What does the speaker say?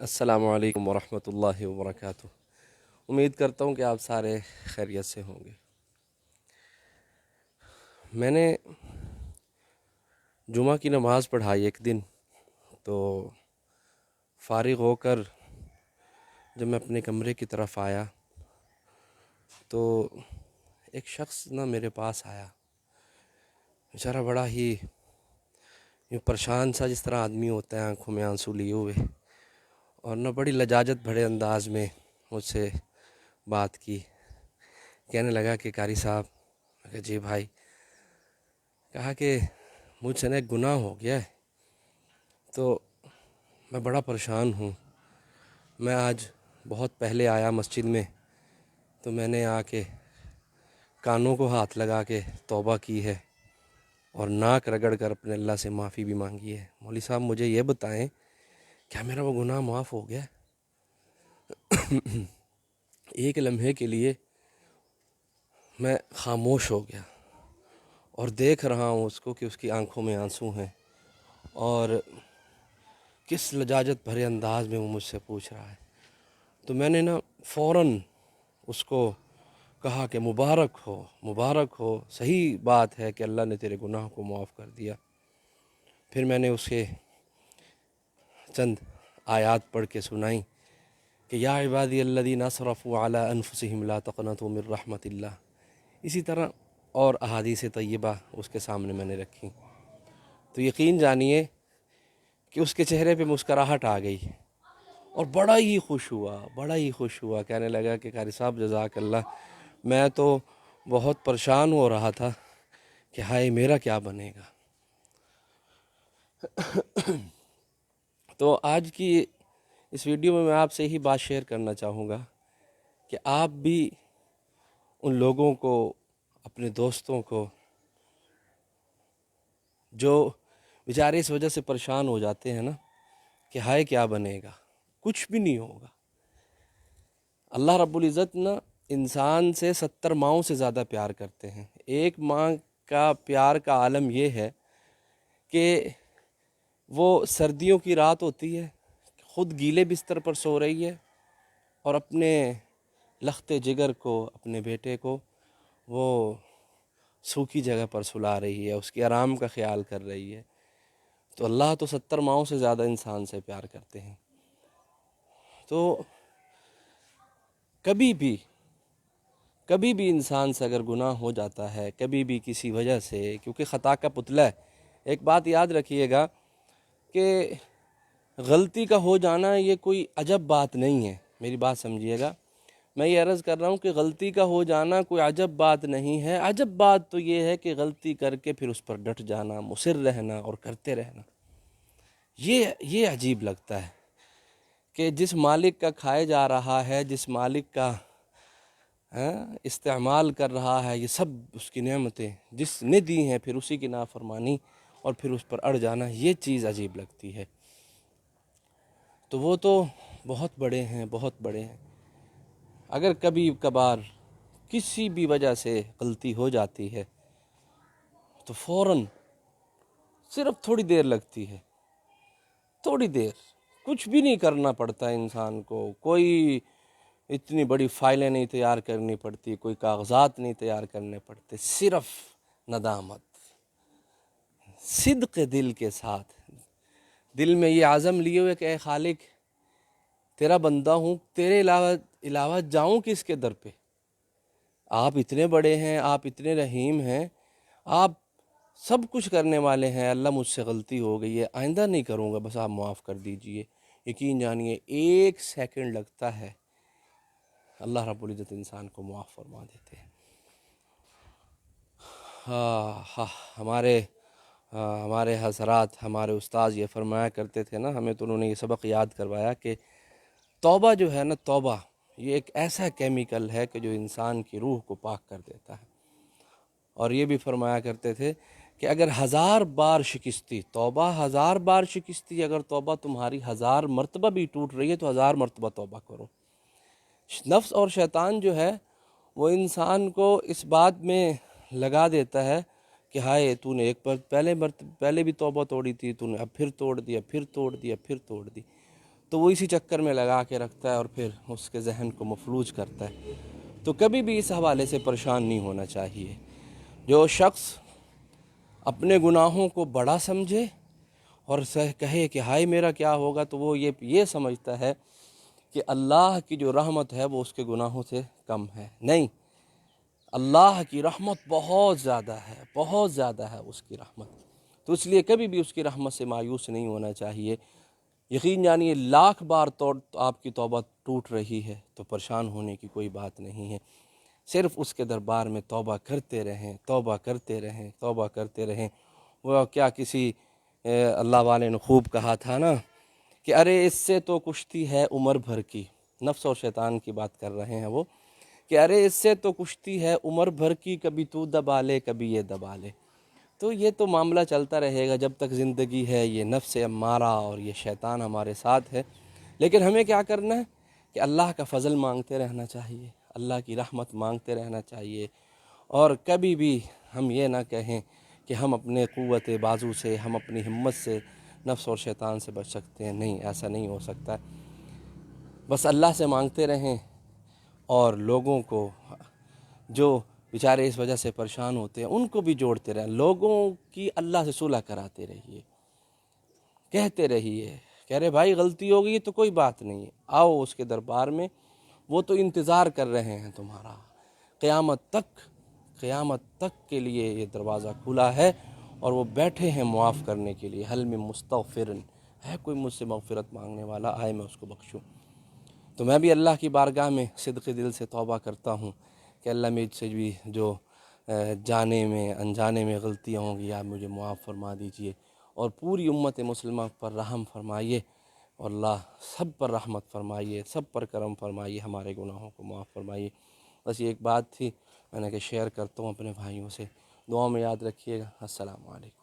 السلام علیکم ورحمۃ اللہ وبرکاتہ۔ امید کرتا ہوں کہ آپ سارے خیریت سے ہوں گے۔ میں نے جمعہ کی نماز پڑھائی ایک دن، تو فارغ ہو کر جب میں اپنے کمرے کی طرف آیا تو ایک شخص میرے پاس آیا، بیچارہ بڑا ہی یوں پریشان سا، جس طرح آدمی ہوتا ہے آنکھوں میں آنسو لیے ہوئے، اور بڑی لجاجت بھرے انداز میں مجھ سے بات کی۔ کہنے لگا کہ قاری صاحب، کہ جی بھائی، کہا کہ مجھ سے ایک گناہ ہو گیا ہے، تو میں بڑا پریشان ہوں۔ میں آج بہت پہلے آیا مسجد میں، تو میں نے آ کے کانوں کو ہاتھ لگا کے توبہ کی ہے اور ناک رگڑ کر اپنے اللہ سے معافی بھی مانگی ہے۔ مولوی صاحب مجھے یہ بتائیں، کیا میرا وہ گناہ معاف ہو گیا؟ ایک لمحے کے لیے میں خاموش ہو گیا اور دیکھ رہا ہوں اس کو کہ اس کی آنکھوں میں آنسو ہیں، اور کس لجاجت بھرے انداز میں وہ مجھ سے پوچھ رہا ہے۔ تو میں نے فوراً اس کو کہا کہ مبارک ہو، مبارک ہو، صحیح بات ہے کہ اللہ نے تیرے گناہ کو معاف کر دیا۔ پھر میں نے اسے چند آیات پڑھ کے سنائیں کہ یا عبادی الذین اسرفوا علی انفسہم لا تقنطوا من رحمت اللہ۔ اسی طرح اور احادیث طیبہ اس کے سامنے میں نے رکھی، تو یقین جانیے کہ اس کے چہرے پہ مسکراہٹ آ گئی اور بڑا ہی خوش ہوا، بڑا ہی خوش ہوا۔ کہنے لگا کہ قاری صاحب جزاک اللہ، میں تو بہت پریشان ہو رہا تھا کہ ہائے میرا کیا بنے گا۔ تو آج کی اس ویڈیو میں آپ سے ہی بات شیئر کرنا چاہوں گا کہ آپ بھی ان لوگوں کو، اپنے دوستوں کو، جو بیچارے اس وجہ سے پریشان ہو جاتے ہیں کہ ہائے کیا بنے گا، کچھ بھی نہیں ہوگا۔ اللہ رب العزت انسان سے 70 ماؤں سے زیادہ پیار کرتے ہیں۔ ایک ماں کا پیار کا عالم یہ ہے کہ وہ سردیوں کی رات ہوتی ہے، خود گیلے بستر پر سو رہی ہے اور اپنے لخت جگر کو، اپنے بیٹے کو وہ سوکھی جگہ پر سلا رہی ہے، اس کے آرام کا خیال کر رہی ہے۔ تو اللہ تو 70 ماؤں سے زیادہ انسان سے پیار کرتے ہیں۔ تو کبھی بھی انسان سے اگر گناہ ہو جاتا ہے، کبھی بھی کسی وجہ سے، کیونکہ خطا کا پتلا ہے، ایک بات یاد رکھیے گا کہ غلطی کا ہو جانا یہ کوئی عجب بات نہیں ہے۔ میری بات سمجھیے گا، میں یہ عرض کر رہا ہوں کہ غلطی کا ہو جانا کوئی عجب بات نہیں ہے۔ عجب بات تو یہ ہے کہ غلطی کر کے پھر اس پر ڈٹ جانا، مصر رہنا اور کرتے رہنا، یہ عجیب لگتا ہے کہ جس مالک کا کھائے جا رہا ہے، جس مالک کا استعمال کر رہا ہے، یہ سب اس کی نعمتیں جس نے دی ہیں، پھر اسی کی نافرمانی اور پھر اس پر اڑ جانا، یہ چیز عجیب لگتی ہے۔ تو وہ تو بہت بڑے ہیں، بہت بڑے ہیں۔ اگر کبھی کبھار کسی بھی وجہ سے غلطی ہو جاتی ہے تو فوراً صرف تھوڑی دیر لگتی ہے، تھوڑی دیر، کچھ بھی نہیں کرنا پڑتا انسان کو، کوئی اتنی بڑی فائلیں نہیں تیار کرنی پڑتی، کوئی کاغذات نہیں تیار کرنے پڑتے، صرف ندامت، صدق دل کے ساتھ، دل میں یہ عزم لیے ہوئے کہ اے خالق، تیرا بندہ ہوں، تیرے علاوہ جاؤں کس کے در پہ؟ آپ اتنے بڑے ہیں، آپ اتنے رحیم ہیں، آپ سب کچھ کرنے والے ہیں۔ اللہ مجھ سے غلطی ہو گئی ہے، آئندہ نہیں کروں گا، بس آپ معاف کر دیجئے۔ یقین جانیے 1 سیکنڈ لگتا ہے، اللہ رب العزت انسان کو معاف فرما دیتے ہیں۔ ہمارے حضرات، ہمارے استاذ یہ فرمایا کرتے تھے ہمیں تو انہوں نے یہ سبق یاد کروایا کہ توبہ جو ہے توبہ یہ ایک ایسا کیمیکل ہے کہ جو انسان کی روح کو پاک کر دیتا ہے۔ اور یہ بھی فرمایا کرتے تھے کہ اگر 1000 بار شکستی، توبہ 1000 بار شکستی، اگر توبہ تمہاری 1000 مرتبہ بھی ٹوٹ رہی ہے تو 1000 مرتبہ توبہ کرو۔ نفس اور شیطان جو ہے وہ انسان کو اس بات میں لگا دیتا ہے کہ ہائے تو نے ایک بار پہلے بھی توبہ توڑی تھی، تو نے اب پھر توڑ دیا، پھر توڑ دیا، پھر توڑ دی۔ تو وہ اسی چکر میں لگا کے رکھتا ہے اور پھر اس کے ذہن کو مفلوج کرتا ہے۔ تو کبھی بھی اس حوالے سے پریشان نہیں ہونا چاہیے۔ جو شخص اپنے گناہوں کو بڑا سمجھے اور کہے کہ ہائے میرا کیا ہوگا، تو وہ یہ سمجھتا ہے کہ اللہ کی جو رحمت ہے وہ اس کے گناہوں سے کم ہے۔ نہیں، اللہ کی رحمت بہت زیادہ ہے، بہت زیادہ ہے اس کی رحمت۔ تو اس لیے کبھی بھی اس کی رحمت سے مایوس نہیں ہونا چاہیے۔ یقین جانیے لاکھ بار آپ کی توبہ ٹوٹ رہی ہے تو پریشان ہونے کی کوئی بات نہیں ہے۔ صرف اس کے دربار میں توبہ کرتے رہیں، توبہ کرتے رہیں، توبہ کرتے رہیں۔ وہ کیا کسی اللہ والے نے خوب کہا تھا نا کہ ارے اس سے تو کشتی ہے عمر بھر کی، نفس اور شیطان کی بات کر رہے ہیں وہ، کہ ارے اس سے تو کشتی ہے عمر بھر کی، کبھی تو دبا لے کبھی یہ دبا لے۔ تو یہ تو معاملہ چلتا رہے گا جب تک زندگی ہے، یہ نفس امارہ اور یہ شیطان ہمارے ساتھ ہے۔ لیکن ہمیں کیا کرنا ہے کہ اللہ کا فضل مانگتے رہنا چاہیے، اللہ کی رحمت مانگتے رہنا چاہیے، اور کبھی بھی ہم یہ نہ کہیں کہ ہم اپنے قوت بازو سے، ہم اپنی ہمت سے نفس اور شیطان سے بچ سکتے ہیں۔ نہیں، ایسا نہیں ہو سکتا۔ بس اللہ سے مانگتے رہیں، اور لوگوں کو جو بیچارے اس وجہ سے پریشان ہوتے ہیں ان کو بھی جوڑتے رہیں۔ لوگوں کی اللہ سے صلح کراتے رہیے، کہتے رہیے کہ ارے بھائی غلطی ہو گئی تو کوئی بات نہیں، آؤ اس کے دربار میں، وہ تو انتظار کر رہے ہیں تمہارا۔ قیامت تک کے لیے یہ دروازہ کھلا ہے، اور وہ بیٹھے ہیں معاف کرنے کے لیے۔ حل من مستغفر، ہے کوئی مجھ سے مغفرت مانگنے والا، آئے میں اس کو بخشوں۔ تو میں بھی اللہ کی بارگاہ میں صدق دل سے توبہ کرتا ہوں کہ اللہ مجھ سے بھی جو جانے میں انجانے میں غلطیاں ہوں گی آپ مجھے معاف فرما دیجئے، اور پوری امت مسلمہ پر رحم فرمائیے، اور اللہ سب پر رحمت فرمائیے، سب پر کرم فرمائیے، ہمارے گناہوں کو معاف فرمائیے۔ بس یہ ایک بات تھی، میں نے کہ شیئر کرتا ہوں اپنے بھائیوں سے۔ دعاؤں میں یاد رکھیے گا۔ السلام علیکم۔